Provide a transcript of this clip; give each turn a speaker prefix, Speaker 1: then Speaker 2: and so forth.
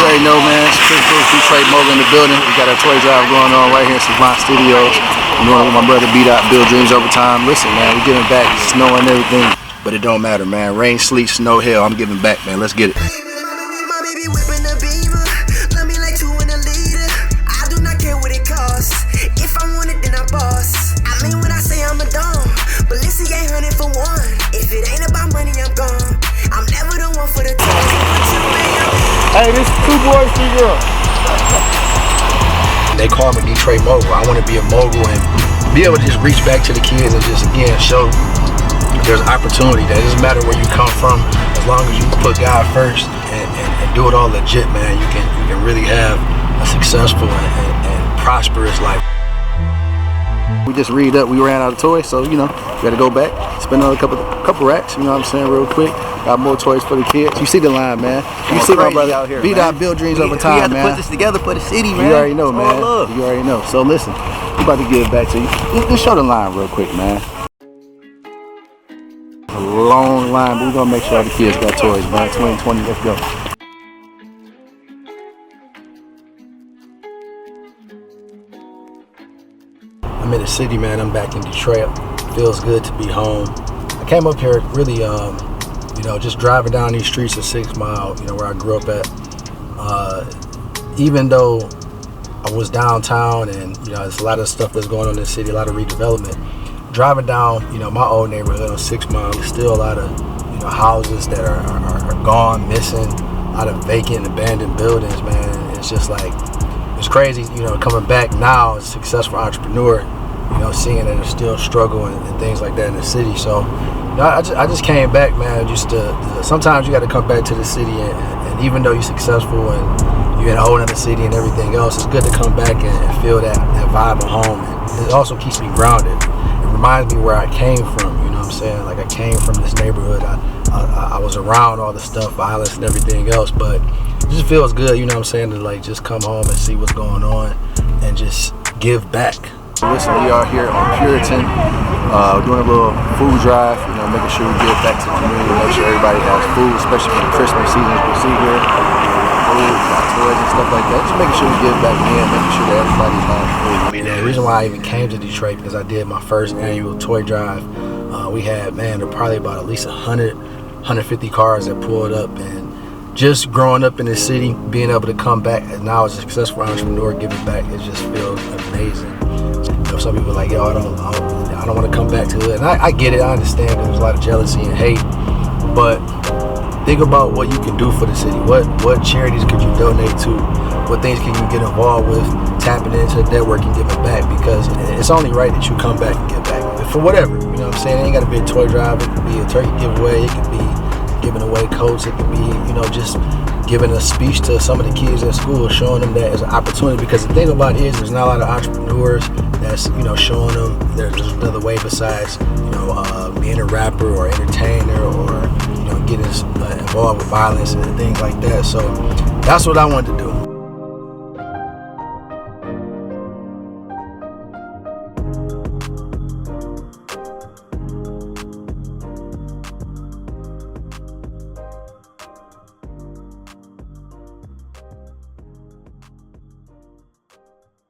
Speaker 1: already know, man. It's Chris Brooks, Detroit Mogul in the building. We got our toy drive going on right here in Savant Studios. I'm doing it with my brother B-Dot, Build Dreams Overtime. Listen, man, we're giving back. It's snowing and everything, but it don't matter, man. Rain, sleet, snow, hell, I'm giving back, man. Let's get it.
Speaker 2: My baby whipping the beamer. Love me like 2 in a liter. I do not care what it costs. If I want it, then I boss. I mean when I say I'm a don, but listen, ain't 100 for one. If it ain't about money, I'm gone. I'm never the one for the talk.
Speaker 3: Hey, this is 2 boys, 3 girls.
Speaker 1: They call me Detroit Mogul. I want to be a mogul and be able to just reach back to the kids and just, again, show there's opportunity. That doesn't matter where you come from, as long as you put God first and do it all legit, man, you can really have a successful and prosperous life. We just read up, we ran out of toys, so, you know, we got to go back, spend another couple racks, you know what I'm saying, real quick. Got more toys for the kids. You see the line, man. You see my brother out here, B-Dot, Build Dreams Overtime, man.
Speaker 4: We have to put this together for the city, man.
Speaker 1: You already know, man. You already know. So listen, we about to give it back to you. Just show the line real quick, man. A long line, but we're gonna make sure all the kids got toys, man. 2020, let's go. I'm in the city, man. I'm back in Detroit. Feels good to be home. I came up here really, you know, just driving down these streets of 6 Mile, you know, where I grew up at. Even though I was downtown and, you know, there's a lot of stuff that's going on in the city, a lot of redevelopment. Driving down, you know, my old neighborhood on 6 Mile, there's still a lot of, you know, houses that are gone, missing, a lot of vacant, abandoned buildings, man. It's just like, it's crazy, you know, coming back now as a successful entrepreneur, you know, seeing that there's still struggle and things like that in the city. So, you know, I just came back, man, just to sometimes you got to come back to the city and even though you're successful and you're in a whole other city and everything else, it's good to come back and feel that vibe of home. And it also keeps me grounded. It reminds me where I came from, you know what I'm saying? Like, I came from this neighborhood. I was around all the stuff, violence and everything else, but it just feels good, you know what I'm saying, to like just come home and see what's going on and just give back. Listen, we are here on Puritan, doing a little food drive, you know, making sure we give back to the community, make sure everybody has food, especially for the Christmas season as we see here. Food, toys and stuff like that. Just making sure we give back in, making sure that everybody has food. I mean, the reason why I even came to Detroit because I did my first annual toy drive. We had, man, there were probably about at least 100, 150 cars that pulled up, and just growing up in the city, being able to come back and now as a successful entrepreneur, giving back, it just feels amazing. You know, some people are like, yo, I don't want to come back to it, and I get it, I understand. There's a lot of jealousy and hate, but think about what you can do for the city. What charities could you donate to? What things can you get involved with? Tapping into the network and giving back, because it's only right that you come back and give back for whatever. You know what I'm saying? It ain't got to be a toy drive. It could be a turkey giveaway. It could be giving away coats. It could be, you know, just giving a speech to some of the kids at school, showing them that as an opportunity. Because the thing about it is, there's not a lot of entrepreneurs that's, you know, showing them there's another way besides, you know, being a rapper or entertainer or, you know, getting involved with violence and things like that. So that's what I wanted to do.